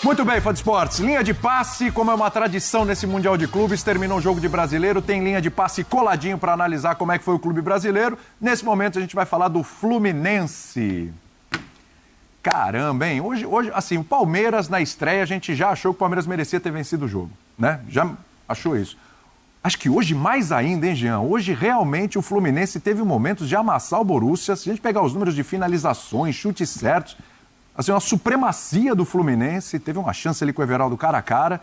Muito bem, fã de esportes. Linha de passe, como é uma tradição nesse Mundial de Clubes, terminou o jogo de brasileiro, tem linha de passe coladinho para analisar como é que foi o clube brasileiro. Nesse momento a gente vai falar do Fluminense. Caramba, hein? Hoje, assim, o Palmeiras na estreia, a gente já achou que o Palmeiras merecia ter vencido o jogo, né? Já achou isso. Acho que hoje mais ainda, hein, Jean? Hoje realmente o Fluminense teve momentos de amassar o Borussia. Se a gente pegar os números de finalizações, chutes certos, assim, uma supremacia do Fluminense, teve uma chance ali com o Everaldo cara a cara,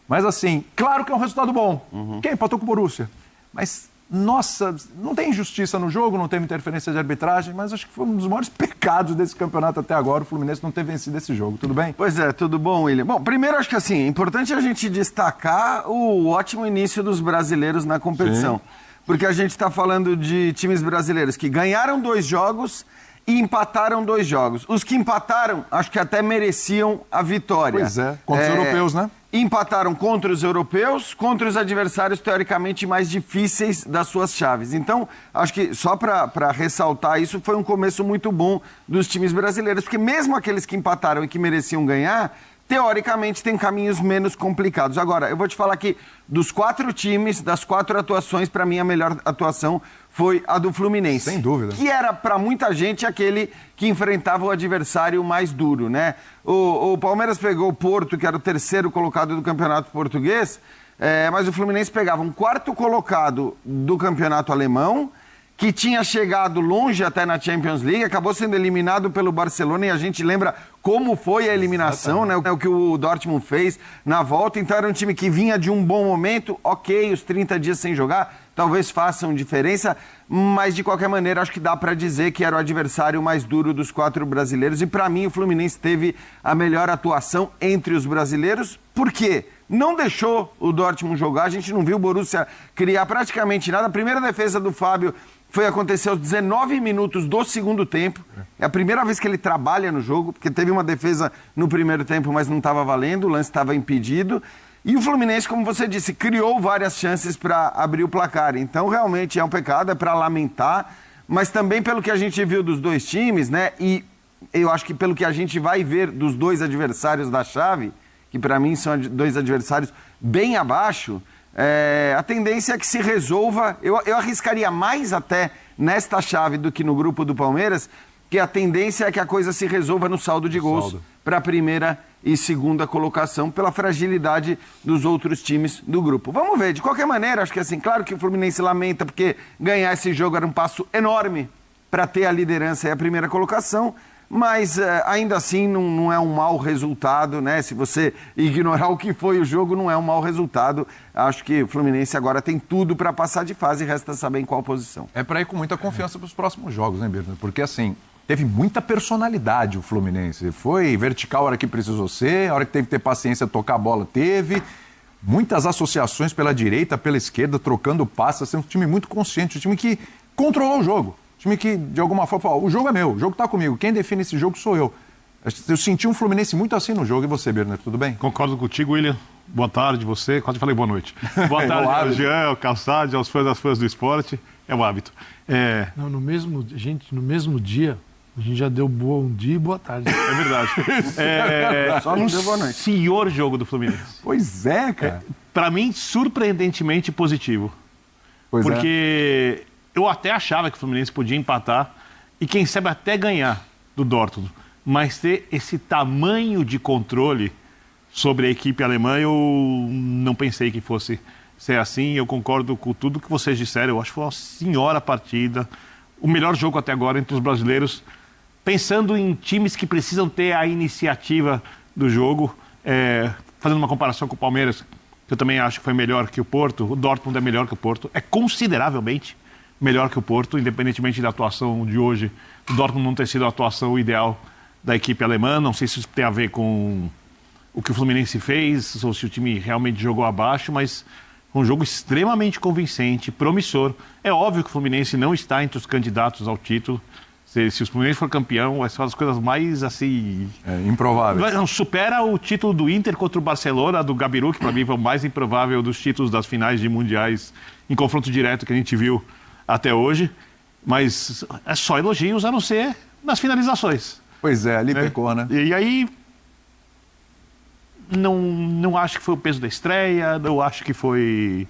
mas assim, claro que é um resultado bom. Quem empatou com o Borussia? Mas, nossa, não tem injustiça no jogo, não teve interferência de arbitragem, mas acho que foi um dos maiores pecados desse campeonato até agora, o Fluminense não ter vencido esse jogo. Tudo bem? Pois é, tudo bom, William? Bom, primeiro acho que assim, é importante a gente destacar o ótimo início dos brasileiros na competição. Sim. Porque a gente está falando de times brasileiros que ganharam 2 jogos e empataram 2 jogos. Os que empataram, acho que até mereciam a vitória. Pois é, contra os europeus, né? Empataram contra os europeus, contra os adversários teoricamente mais difíceis das suas chaves. Então, acho que só para ressaltar isso, foi um começo muito bom dos times brasileiros, porque mesmo aqueles que empataram e que mereciam ganhar, teoricamente tem caminhos menos complicados. Agora, eu vou te falar que dos 4 times, das 4 atuações, para mim a melhor atuação foi a do Fluminense. Sem dúvida. Que era, para muita gente, aquele que enfrentava o adversário mais duro, né? O Palmeiras pegou o Porto, que era o 3º colocado do Campeonato Português, mas o Fluminense pegava um 4º colocado do Campeonato Alemão, que tinha chegado longe até na Champions League, acabou sendo eliminado pelo Barcelona, e a gente lembra como foi a eliminação, né? O que o Dortmund fez na volta. Então era um time que vinha de um bom momento, ok, os 30 dias sem jogar talvez façam diferença, mas de qualquer maneira acho que dá para dizer que era o adversário mais duro dos 4 brasileiros, e para mim o Fluminense teve a melhor atuação entre os brasileiros. Por quê? Não deixou o Dortmund jogar, a gente não viu o Borussia criar praticamente nada. A primeira defesa do Fábio foi acontecer aos 19 minutos do segundo tempo. É a primeira vez que ele trabalha no jogo, porque teve uma defesa no primeiro tempo, mas não estava valendo, o lance estava impedido. E o Fluminense, como você disse, criou várias chances para abrir o placar. Então, realmente, é um pecado, é para lamentar. Mas também pelo que a gente viu dos 2 times, né? E eu acho que pelo que a gente vai ver dos 2 adversários da chave, que para mim são 2 adversários bem abaixo, a tendência é que se resolva. Eu arriscaria mais até nesta chave do que no grupo do Palmeiras, que a tendência é que a coisa se resolva no saldo de gols para a primeira e segunda colocação, pela fragilidade dos outros times do grupo. Vamos ver, de qualquer maneira, acho que assim, claro que o Fluminense lamenta, porque ganhar esse jogo era um passo enorme para ter a liderança e a primeira colocação, mas ainda assim não é um mau resultado, né? Se você ignorar o que foi o jogo, não é um mau resultado. Acho que o Fluminense agora tem tudo para passar de fase, resta saber em qual posição. É para ir com muita confiança para os próximos jogos, né, Birner? Porque assim, teve muita personalidade o Fluminense. Foi vertical a hora que precisou ser, a hora que teve que ter paciência, tocar a bola, teve. Muitas associações pela direita, pela esquerda, trocando passes. Assim, um time muito consciente, um time que controlou o jogo. Time que, de alguma forma, falou, o jogo é meu, o jogo tá comigo, quem define esse jogo sou eu. Eu senti um Fluminense muito assim no jogo. E você, Birner, tudo bem? Concordo contigo, William. Boa tarde, você. Quase falei boa noite. Boa tarde ao Jean, ao Calçade, aos fãs das fãs do esporte. É o hábito. Não, no mesmo dia, a gente já deu bom dia e boa tarde. É verdade. Só não deu boa noite. Senhor jogo do Fluminense. Pois é, cara. Para mim, surpreendentemente positivo. Pois porque eu até achava que o Fluminense podia empatar e quem sabe até ganhar do Dortmund. Mas ter esse tamanho de controle sobre a equipe alemã, eu não pensei que fosse ser assim. Eu concordo com tudo que vocês disseram. Eu acho que foi uma senhora partida. O melhor jogo até agora entre os brasileiros. Pensando em times que precisam ter a iniciativa do jogo. Fazendo uma comparação com o Palmeiras, que eu também acho que foi melhor que o Porto. O Dortmund é melhor que o Porto. É consideravelmente melhor que o Porto, independentemente da atuação de hoje. O Dortmund não ter sido a atuação ideal da equipe alemã. Não sei se isso tem a ver com o que o Fluminense fez, ou se o time realmente jogou abaixo, mas um jogo extremamente convincente, promissor. É óbvio que o Fluminense não está entre os candidatos ao título. Se o Fluminense for campeão, vai ser uma das coisas mais, assim... improváveis. Não, supera o título do Inter contra o Barcelona, do Gabiru, que para mim foi o mais improvável dos títulos das finais de mundiais em confronto direto que a gente viu até hoje. Mas é só elogios, a não ser nas finalizações. Pois é, ali pecou, né? E aí, não acho que foi o peso da estreia, não acho que foi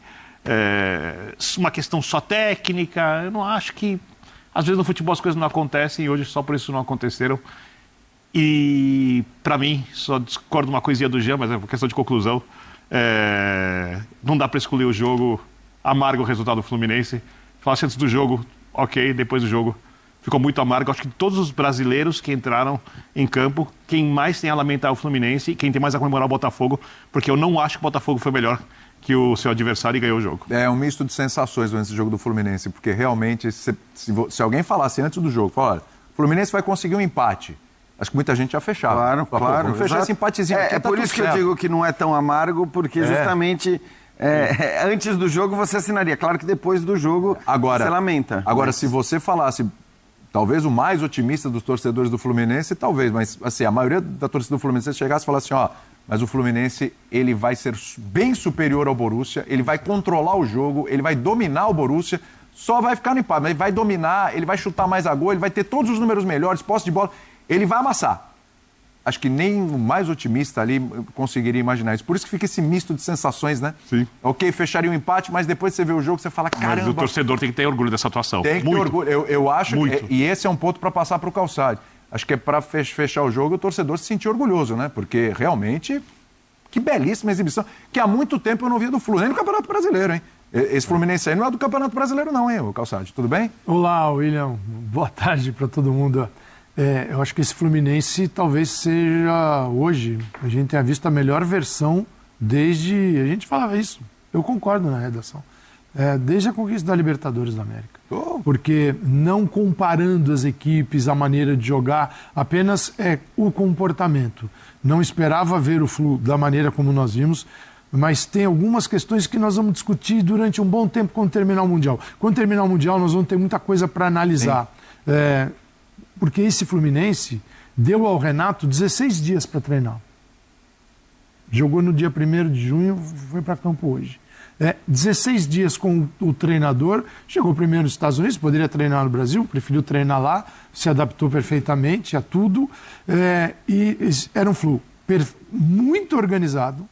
uma questão só técnica. Eu não acho que... Às vezes no futebol as coisas não acontecem e hoje só por isso não aconteceram. E, para mim, só discordo uma coisinha do Jean, mas é uma questão de conclusão. Não dá para escolher o jogo, amargo o resultado do Fluminense. Falasse antes do jogo, ok, depois do jogo ficou muito amargo. Acho que todos os brasileiros que entraram em campo, quem mais tem a lamentar é o Fluminense e quem tem mais a comemorar é o Botafogo, porque eu não acho que o Botafogo foi melhor que o seu adversário e ganhou o jogo. É um misto de sensações nesse jogo do Fluminense, porque realmente, se alguém falasse antes do jogo, olha, o Fluminense vai conseguir um empate, acho que muita gente já fechava. Claro. Vamos fechar esse empatezinho. É por isso que eu digo que não é tão amargo, porque justamente antes do jogo você assinaria. Claro que depois do jogo você lamenta. Agora, se você falasse, talvez o mais otimista dos torcedores do Fluminense, talvez, mas assim, a maioria da torcida do Fluminense chegasse e falasse assim, mas o Fluminense, ele vai ser bem superior ao Borussia, ele vai controlar o jogo, ele vai dominar o Borussia, só vai ficar no empate, mas ele vai dominar, ele vai chutar mais a gol, ele vai ter todos os números melhores, posse de bola, ele vai amassar. Acho que nem o mais otimista ali conseguiria imaginar isso. Por isso que fica esse misto de sensações, né? Sim. Ok, fecharia um empate, mas depois você vê o jogo, você fala, caramba... Mas o torcedor tem que ter orgulho dessa atuação. Tem que ter orgulho. Eu acho, e esse é um ponto para passar para o Calçade. Acho que é para fechar o jogo o torcedor se sentir orgulhoso, né? Porque realmente, que belíssima exibição, que há muito tempo eu não via do Flu, nem no Campeonato Brasileiro, hein? Esse Fluminense aí não é do Campeonato Brasileiro não, hein, o Calçade? Tudo bem? Olá, William. Boa tarde para todo mundo. Eu acho que esse Fluminense talvez seja, hoje, a gente tenha visto a melhor versão desde... A gente falava isso, eu concordo na redação. Desde a conquista da Libertadores da América. Porque não comparando as equipes, a maneira de jogar, apenas o comportamento. Não esperava ver o Flu da maneira como nós vimos, mas tem algumas questões que nós vamos discutir durante um bom tempo quando terminar o Mundial. Quando terminar o Mundial, nós vamos ter muita coisa para analisar. Porque esse Fluminense deu ao Renato 16 dias para treinar. Jogou no dia 1º de junho, foi para campo hoje. 16 dias com o treinador, chegou primeiro nos Estados Unidos, poderia treinar no Brasil, preferiu treinar lá, se adaptou perfeitamente a tudo, e era um Flu muito organizado,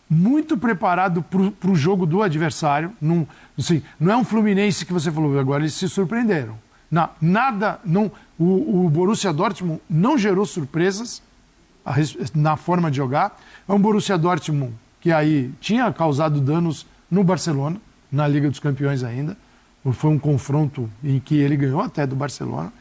muito preparado para o jogo do adversário. Não é um Fluminense que você falou, agora eles se surpreenderam. O Borussia Dortmund não gerou surpresas na forma de jogar. É um Borussia Dortmund que aí tinha causado danos no Barcelona, na Liga dos Campeões ainda. Foi um confronto em que ele ganhou até do Barcelona.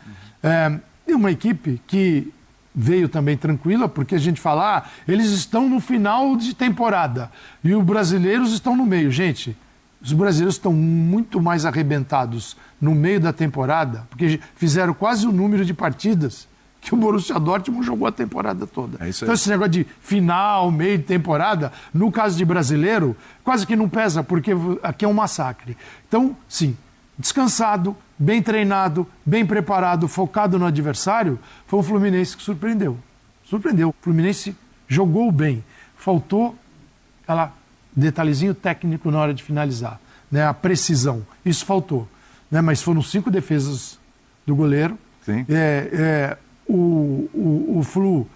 E uma equipe que veio também tranquila, porque a gente fala, eles estão no final de temporada e os brasileiros estão no meio. Gente, os brasileiros estão muito mais arrebentados no meio da temporada, porque fizeram quase o número de partidas que o Borussia Dortmund jogou a temporada toda. Então esse negócio de final, meio de temporada, no caso de brasileiro, quase que não pesa, porque aqui é um massacre. Então, sim, descansado, bem treinado, bem preparado, focado no adversário, foi o Fluminense que surpreendeu. Surpreendeu. O Fluminense jogou bem. Faltou detalhezinho técnico na hora de finalizar, né? A precisão. Isso faltou. Né? Mas foram 5 defesas do goleiro. Sim. O Flu,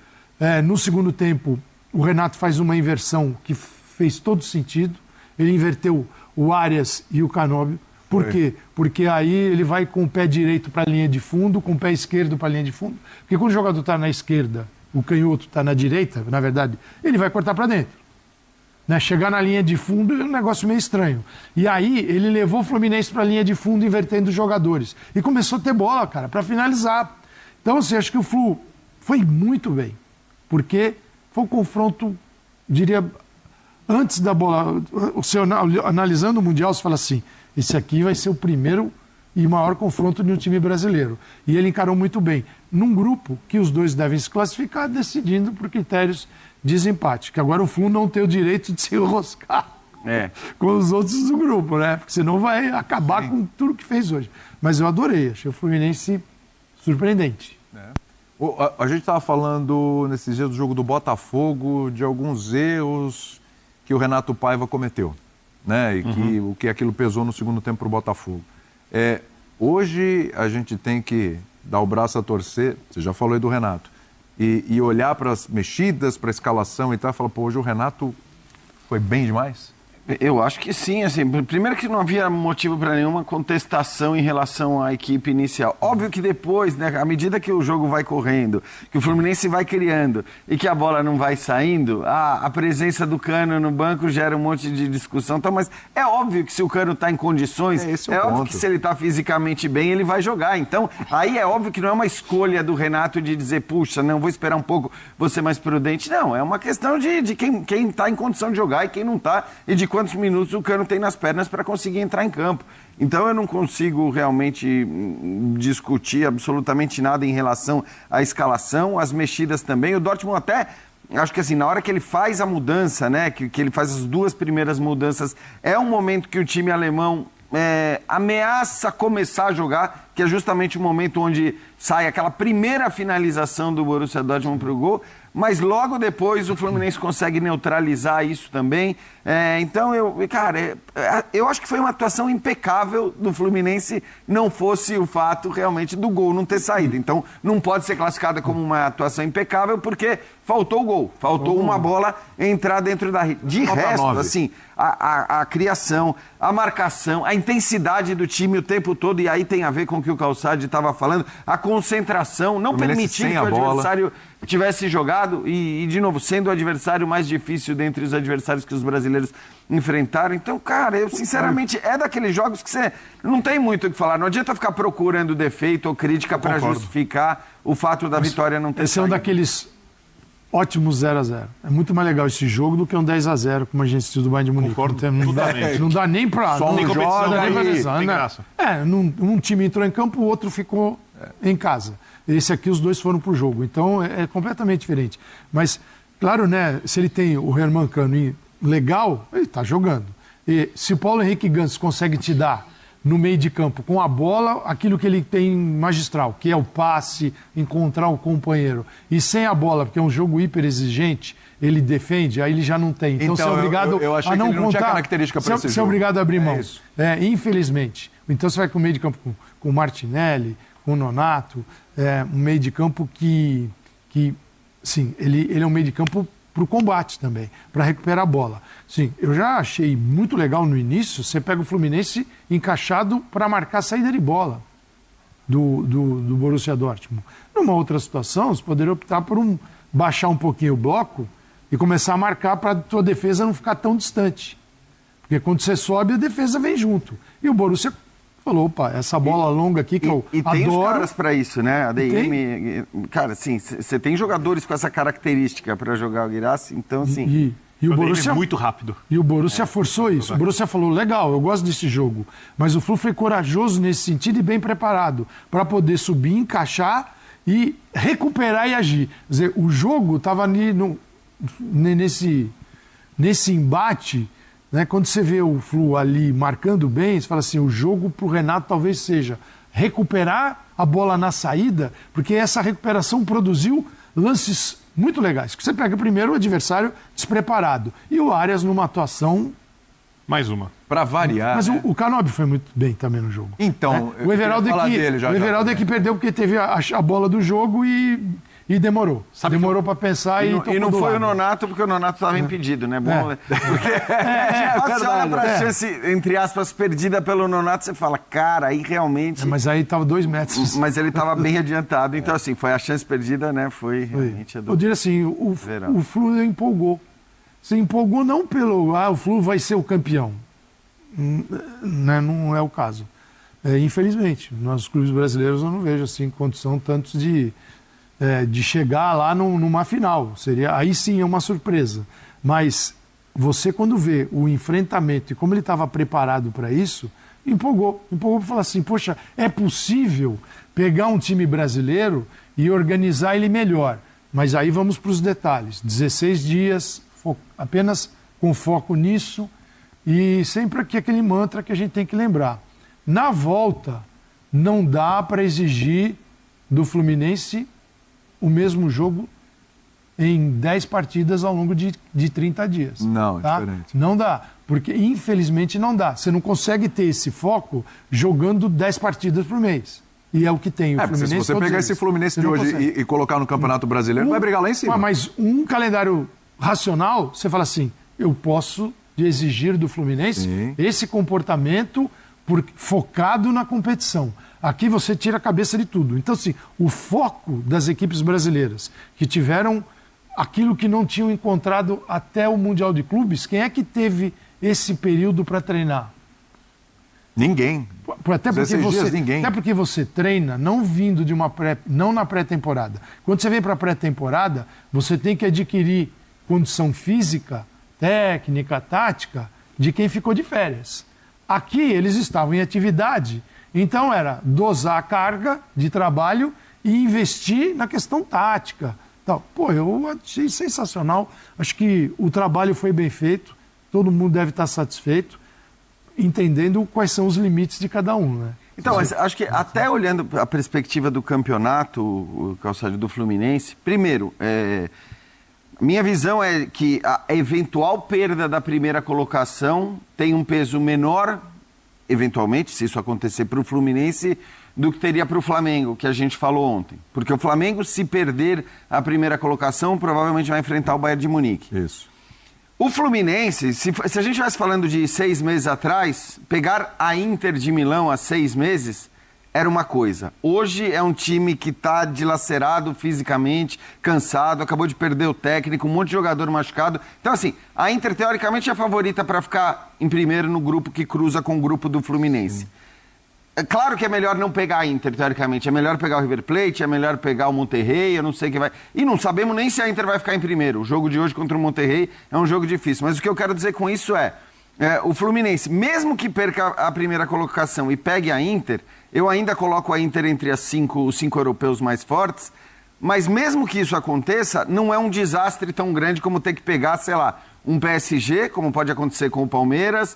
no segundo tempo, o Renato faz uma inversão que fez todo sentido. Ele inverteu o Arias e o Canóbio. Por quê? Porque aí ele vai com o pé direito para a linha de fundo, com o pé esquerdo para a linha de fundo. Porque quando o jogador está na esquerda, o canhoto está na direita, na verdade, ele vai cortar para dentro. Né? Chegar na linha de fundo é um negócio meio estranho. E aí ele levou o Fluminense para a linha de fundo, invertendo os jogadores. E começou a ter bola, cara, para finalizar. Então, assim, acho que o Flu foi muito bem. Porque foi um confronto, diria, antes da bola. Você, analisando o Mundial, você fala assim, esse aqui vai ser o primeiro e maior confronto de um time brasileiro. E ele encarou muito bem. Num grupo que os dois devem se classificar, decidindo por critérios de desempate. Que agora o Flu não tem o direito de se enroscar com os outros do grupo, né? Porque senão vai acabar com tudo que fez hoje. Mas eu adorei, achei o Fluminense surpreendente. A gente estava falando nesses dias do jogo do Botafogo, de alguns erros que o Renato Paiva cometeu, né? E que o que aquilo pesou no segundo tempo para o Botafogo. Hoje a gente tem que dar o braço a torcer, você já falou aí do Renato, e olhar para as mexidas, para a escalação e tal, e falar, pô, hoje o Renato foi bem demais? Eu acho que sim, assim, primeiro que não havia motivo para nenhuma contestação em relação à equipe inicial. Óbvio que depois, né, à medida que o jogo vai correndo, que o Fluminense vai criando e que a bola não vai saindo, a presença do Cano no banco gera um monte de discussão, então, mas é óbvio que se o Cano está em condições, é óbvio que se ele está fisicamente bem, ele vai jogar. Então, aí é óbvio que não é uma escolha do Renato de dizer, puxa, não, vou esperar um pouco, vou ser mais prudente. Não, é uma questão de quem está em condição de jogar e quem não está, e de quantos minutos o Cano tem nas pernas para conseguir entrar em campo. Então eu não consigo realmente discutir absolutamente nada em relação à escalação, às mexidas também. O Dortmund até, acho que assim, na hora que ele faz a mudança, né, que ele faz as duas primeiras mudanças, é um momento que o time alemão ameaça começar a jogar, que é justamente o momento onde sai aquela primeira finalização do Borussia Dortmund para o gol, mas logo depois o Fluminense consegue neutralizar isso também. Então, eu acho que foi uma atuação impecável do Fluminense, não fosse o fato realmente do gol não ter saído. Então, não pode ser classificada como uma atuação impecável, porque faltou o gol, faltou uma bola entrar dentro da rede. De resto, assim, a criação, a marcação, a intensidade do time o tempo todo, e aí tem a ver com o que o Calçade estava falando, a concentração, não permitindo que o adversário tivesse jogado e, de novo, sendo o adversário mais difícil dentre os adversários que os brasileiros enfrentaram. Então, cara, eu sinceramente, é daqueles jogos que você não tem muito o que falar. Não adianta ficar procurando defeito ou crítica para justificar o fato da vitória não ter Esse saído. é um daqueles ótimos 0-0. É muito mais legal esse jogo do que um 10-0, como a gente assistiu do Bayern de Munique. Concordo Não dá nem para... Só um joga aí, tem graça. Um time entrou em campo, o outro ficou em casa. Esse aqui, os dois foram pro jogo. Então, é completamente diferente. Mas, claro, né, se ele tem o Herman Cano legal, ele tá jogando. E se o Paulo Henrique Ganso consegue te dar no meio de campo, com a bola, aquilo que ele tem magistral, que é o passe, encontrar o companheiro. E sem a bola, porque é um jogo hiper exigente, ele defende, aí ele já não tem. Então, você é obrigado eu achei a não que ele não contar. tinha característica para esse Você é jogo. obrigado a abrir mão. Isso. Infelizmente. Então, você vai com o meio de campo com o Martinelli, com o Nonato, um meio de campo que sim, ele é um meio de campo para o combate também, para recuperar a bola. Sim, eu já achei muito legal no início, você pega o Fluminense encaixado para marcar a saída de bola do Borussia Dortmund. Numa outra situação, você poderia optar por baixar um pouquinho o bloco e começar a marcar para a tua defesa não ficar tão distante. Porque quando você sobe, a defesa vem junto. E o Borussia falou, opa, essa bola longa aqui que eu E tem adoro. os caras para isso, né? A DM, cara, assim, você tem jogadores com essa característica para jogar o Guirassy, então assim... E o Ele Borussia é muito rápido. E o Borussia forçou isso. O Borussia falou, legal, eu gosto desse jogo. Mas o Flu foi corajoso nesse sentido e bem preparado para poder subir, encaixar e recuperar e agir. Quer dizer, o jogo estava ali nesse embate, né? Quando você vê o Flu ali marcando bem, você fala assim, o jogo para o Renato talvez seja recuperar a bola na saída, porque essa recuperação produziu lances muito legais. Que você pega primeiro o adversário despreparado. E o Arias numa atuação... Mais uma. Para variar. Mas né? o Canóbio foi muito bem também no jogo. Então, o Everaldo é que perdeu porque teve a bola do jogo e demorou. Demorou para pensar e E não do foi lado. o Nonato, porque o Nonato estava impedido, né? Bom, porque você olha para a chance, entre aspas, perdida pelo Nonato, você fala, cara, aí realmente... Mas aí estava 2 metros. Mas ele estava bem adiantado, então assim, foi a chance perdida, né? Foi realmente... Eu diria assim, o Flu empolgou. Se empolgou não pelo, o Flu vai ser o campeão. Né? Não é o caso. Infelizmente, nos clubes brasileiros eu não vejo assim condição tantos de chegar lá numa final. Aí sim é uma surpresa. Mas você, quando vê o enfrentamento e como ele estava preparado para isso, empolgou para falar assim, poxa, é possível pegar um time brasileiro e organizar ele melhor. Mas aí vamos para os detalhes. 16 dias, apenas com foco nisso e sempre aquele mantra que a gente tem que lembrar. Na volta, não dá para exigir do Fluminense o mesmo jogo em 10 partidas ao longo de 30 dias. Não, é tá? diferente. Não dá, porque infelizmente não dá. Você não consegue ter esse foco jogando 10 partidas por mês. E é o que tem. O Porque se Fluminense, você todos pegar eles. esse Fluminense Você de não hoje consegue. e colocar no Campeonato Brasileiro, vai brigar lá em cima. Mas um calendário racional, você fala assim, eu posso exigir do Fluminense Sim. esse comportamento focado na competição. Aqui você tira a cabeça de tudo. Então, assim, o foco das equipes brasileiras que tiveram aquilo que não tinham encontrado até o Mundial de Clubes, quem é que teve esse período para treinar? Ninguém. Até porque, 16 dias, ninguém. até porque você treina não vindo de uma não na pré-temporada. Quando você vem para a pré-temporada, você tem que adquirir condição física, técnica, tática de quem ficou de férias. Aqui eles estavam em atividade, então era dosar a carga de trabalho e investir na questão tática. Então, pô, eu achei sensacional. Acho que o trabalho foi bem feito, todo mundo deve estar satisfeito, entendendo quais são os limites de cada um, né? Então, mas acho que até olhando a perspectiva do campeonato, o Calçado do Fluminense, primeiro, minha visão é que a eventual perda da primeira colocação tem um peso menor, eventualmente, se isso acontecer para o Fluminense, do que teria para o Flamengo, que a gente falou ontem. Porque o Flamengo, se perder a primeira colocação, provavelmente vai enfrentar o Bayern de Munique. Isso. O Fluminense, se a gente estivesse falando de 6 meses atrás, pegar a Inter de Milão há 6 meses era uma coisa. Hoje é um time que está dilacerado fisicamente, cansado, acabou de perder o técnico, um monte de jogador machucado. Então, assim, a Inter, teoricamente, é a favorita para ficar em primeiro no grupo que cruza com o grupo do Fluminense. É claro que é melhor não pegar a Inter, teoricamente. É melhor pegar o River Plate, é melhor pegar o Monterrey, eu não sei o que vai... E não sabemos nem se a Inter vai ficar em primeiro. O jogo de hoje contra o Monterrey é um jogo difícil. Mas o que eu quero dizer com isso o Fluminense, mesmo que perca a primeira colocação e pegue a Inter, eu ainda coloco a Inter entre os cinco europeus mais fortes, mas mesmo que isso aconteça, não é um desastre tão grande como ter que pegar, sei lá, um PSG, como pode acontecer com o Palmeiras,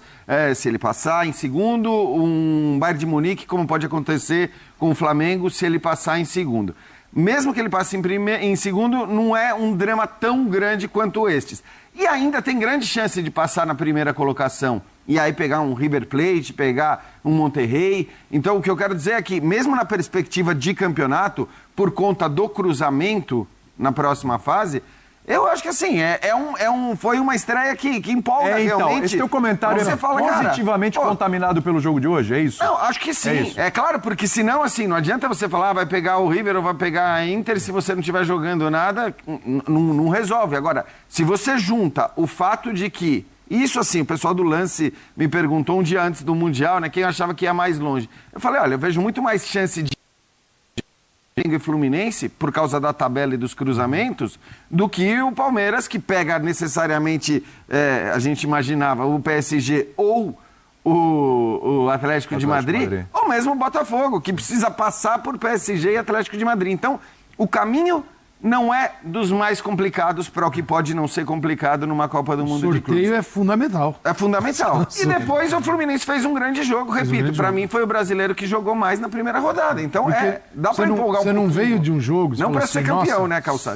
se ele passar em segundo, um Bayern de Munique, como pode acontecer com o Flamengo, se ele passar em segundo. Mesmo que ele passe em segundo, não é um drama tão grande quanto estes. E ainda tem grande chance de passar na primeira colocação, e aí pegar um River Plate, pegar um Monterrey. Então o que eu quero dizer é que, mesmo na perspectiva de campeonato, por conta do cruzamento na próxima fase, eu acho que assim, foi uma estreia que empolga realmente. Esse teu comentário você fala, positivamente cara, contaminado pelo jogo de hoje, é isso? Não, acho que sim. É claro, porque senão, assim, não adianta você falar, vai pegar o River ou vai pegar a Inter, se você não estiver jogando nada, não resolve. Agora, se você junta o fato de que, isso assim, o pessoal do Lance me perguntou um dia antes do Mundial, né, quem achava que ia mais longe. Eu falei, olha, eu vejo muito mais chance de Flamengo e Fluminense, por causa da tabela e dos cruzamentos, do que o Palmeiras, que pega necessariamente, a gente imaginava, o PSG ou o Atlético de Madrid, ou mesmo o Botafogo, que precisa passar por PSG e Atlético de Madrid. Então, o caminho não é dos mais complicados para o que pode não ser complicado numa Copa do Mundo de Clubes. O sorteio é fundamental. É fundamental. E depois o Fluminense fez um grande jogo, repito, para mim foi o brasileiro que jogou mais na primeira rodada. Então dá para empolgar um pouco. Você não veio de um jogo... Não para ser campeão, né, Calçado?